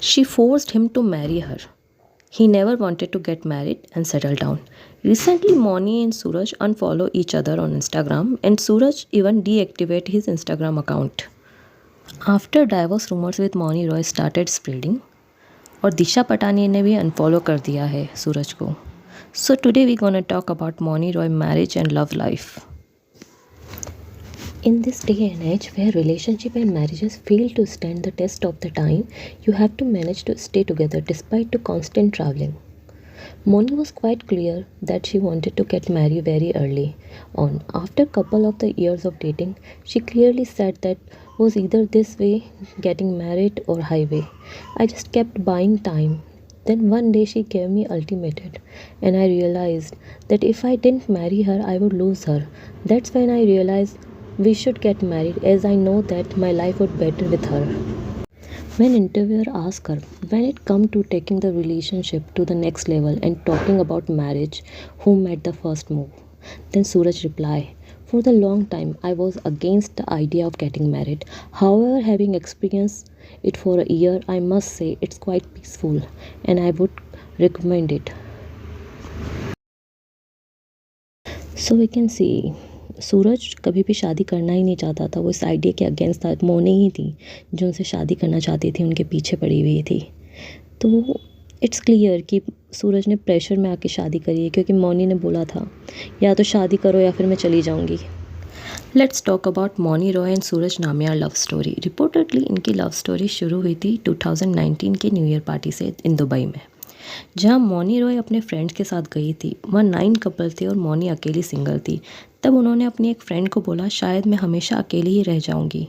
She forced him to marry her. He never wanted to get married and settle down. Recently, Moni and Suraj unfollow each other on Instagram, and Suraj even deactivated his Instagram account. After divorce rumors with Moni Roy started spreading, और दिशा पटानी ने भी unfollow कर दिया है सूरज को. So today we gonna talk about Mouni Roy marriage and love life. In this day and age where relationship and marriages fail to stand the test of the time, you have to manage to stay together despite the constant traveling. Moni was quite clear that she wanted to get married very early on. After couple of the years of dating, she clearly said that was either this way, getting married, or highway. I just kept buying time. Then one day she gave me ultimatum, and I realized that if I didn't marry her, I would lose her. That's when I realized we should get married, as I know that my life would be better with her. When interviewer asked her when it come to taking the relationship to the next level and talking about marriage, who made the first move? Then Suraj replied, for the long time I was against the idea of getting married. However, having experienced it for a year, I must say it's quite peaceful and I would recommend it. So we can see सूरज कभी भी शादी करना ही नहीं चाहता था. वो इस idea के अगेंस्ट था. मौनी ही थी जो उनसे शादी करना चाहती थी, उनके पीछे पड़ी हुई थी. तो इट्स क्लियर कि सूरज ने प्रेशर में आके शादी करी है, क्योंकि मौनी ने बोला था या तो शादी करो या फिर मैं चली जाऊंगी. Let's talk about Mouni Roy and Suraj Nambiar love story. Reportedly इनकी लव स्टोरी शुरू हुई थी 2019 के न्यू ईयर पार्टी से इन दुबई में, जहां मौनी रॉय अपने फ्रेंड्स के साथ गई थी. वहाँ 9 कपल थे और मौनी अकेली सिंगल थी. तब उन्होंने अपनी एक फ्रेंड को बोला, शायद मैं हमेशा अकेली ही रह जाऊंगी,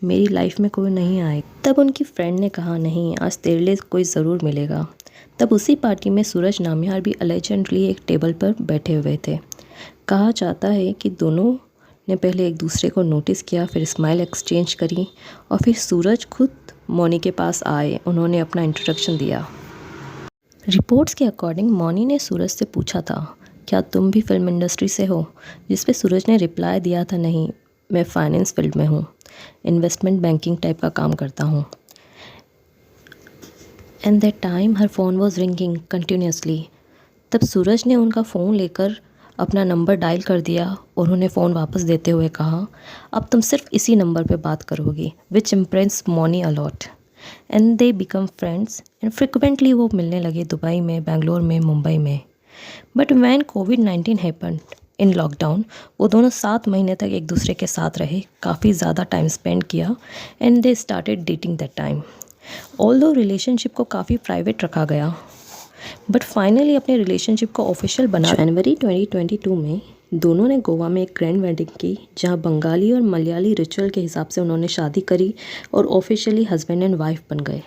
मेरी लाइफ में कोई नहीं आए. तब उनकी फ्रेंड ने कहा, नहीं, आज तेरे लिए कोई ज़रूर मिलेगा. तब उसी पार्टी में सूरज नामियार भी अलेजेंडली एक टेबल पर बैठे हुए थे. कहा जाता है कि दोनों ने पहले एक दूसरे को नोटिस किया, फिर स्माइल एक्सचेंज करी और फिर सूरज खुद मौनी के पास आए. उन्होंने अपना इंट्रोडक्शन दिया. रिपोर्ट्स के अकॉर्डिंग मौनी ने सूरज से पूछा था, क्या तुम भी फिल्म इंडस्ट्री से हो? जिस पे सूरज ने रिप्लाई दिया था, नहीं, मैं फाइनेंस फील्ड में हूँ, इन्वेस्टमेंट बैंकिंग टाइप का काम करता हूँ. And that time her phone was ringing continuously. तब सूरज ने उनका फ़ोन लेकर अपना नंबर डायल कर दिया और उन्हें फ़ोन वापस देते हुए कहा, अब तुम सिर्फ इसी नंबर पे बात करोगी, which impress Mouni a lot. And they become friends and frequently वो मिलने लगे दुबई में, बेंगलोर में, मुंबई में. बट वैन कोविड-19 हैपन इन लॉकडाउन, वो दोनों 7 महीने तक एक दूसरे के साथ रहे, काफ़ी ज़्यादा टाइम स्पेंड किया and they started dating that time. Although relationship को काफ़ी प्राइवेट रखा गया, बट फाइनली अपने रिलेशनशिप को ऑफिशियल बना जनवरी 2022 में दोनों ने गोवा में एक ग्रैंड वेडिंग की, जहां बंगाली और मलयाली रिचुअल के हिसाब से उन्होंने शादी करी और ऑफिशियली हस्बैंड एंड वाइफ बन गए.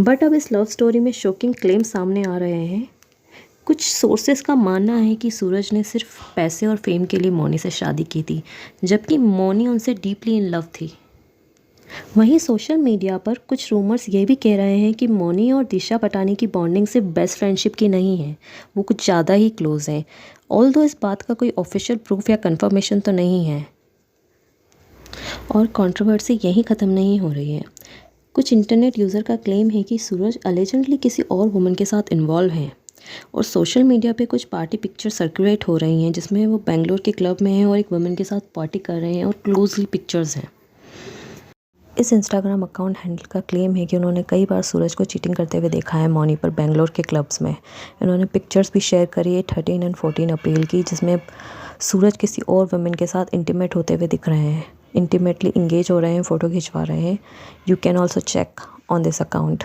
बट अब इस लव स्टोरी में शॉकिंग क्लेम सामने आ रहे हैं. कुछ सोर्सेस का मानना है कि सूरज ने सिर्फ पैसे और फेम के लिए मौनी से शादी की थी, जबकि मौनी उनसे डीपली इन लव थी. वहीं सोशल मीडिया पर कुछ रूमर्स ये भी कह रहे हैं कि मौनी और दिशा पटानी की बॉन्डिंग सिर्फ बेस्ट फ्रेंडशिप की नहीं है, वो कुछ ज़्यादा ही क्लोज हैं. ऑल्दो इस बात का कोई ऑफिशियल प्रूफ या कंफर्मेशन तो नहीं है और कंट्रोवर्सी यहीं ख़त्म नहीं हो रही है. कुछ इंटरनेट यूज़र का क्लेम है कि सूरज अलेजेंडली किसी और वुमन के साथ इन्वॉल्व हैं और सोशल मीडिया पे कुछ पार्टी पिक्चर सर्कुलेट हो रही हैं, जिसमें वो बेंगलोर के क्लब में हैं और एक वुमन के साथ पार्टी कर रहे हैं और क्लोजली पिक्चर्स हैं. इस इंस्टाग्राम अकाउंट हैंडल का क्लेम है कि उन्होंने कई बार सूरज को चीटिंग करते हुए देखा है मौनी पर बेंगलोर के क्लब्स में. इन्होंने पिक्चर्स भी शेयर करी है 13 एंड 14 अप्रैल की, जिसमें सूरज किसी और वुमेन के साथ इंटीमेट होते हुए दिख रहे हैं, इंटीमेटली इंगेज हो रहे हैं, फ़ोटो खिंचवा रहे हैं. You can also check on this account.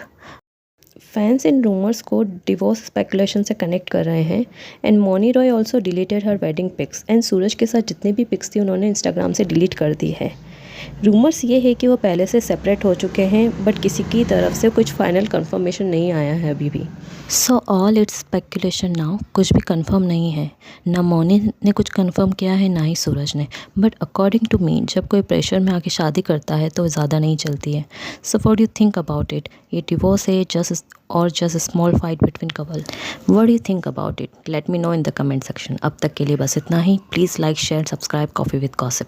Fans इन रूमर्स को डिवोर्स स्पेकुलेशन से कनेक्ट कर रहे हैं and Mouni Roy also deleted her wedding pics and Suraj के साथ जितनी भी पिक्स थी उन्होंने इंस्टाग्राम से डिलीट कर दी है. रूमर्स ये है कि वो पहले से सेपरेट हो चुके हैं, बट किसी की तरफ से कुछ फाइनल कंफर्मेशन नहीं आया है अभी भी. So all it's speculation now. कुछ भी कंफर्म नहीं है, ना मौनी ने कुछ कंफर्म किया है ना ही सूरज ने. बट अकॉर्डिंग टू मी, जब कोई प्रेशर में आके शादी करता है तो ज़्यादा नहीं चलती है. So what do you think about it? ये डिवोर्स है just small fight between couple? What do you think about it? Let me know in the comment section. अब तक के लिए बस इतना ही. Please like, share, subscribe coffee with gossip.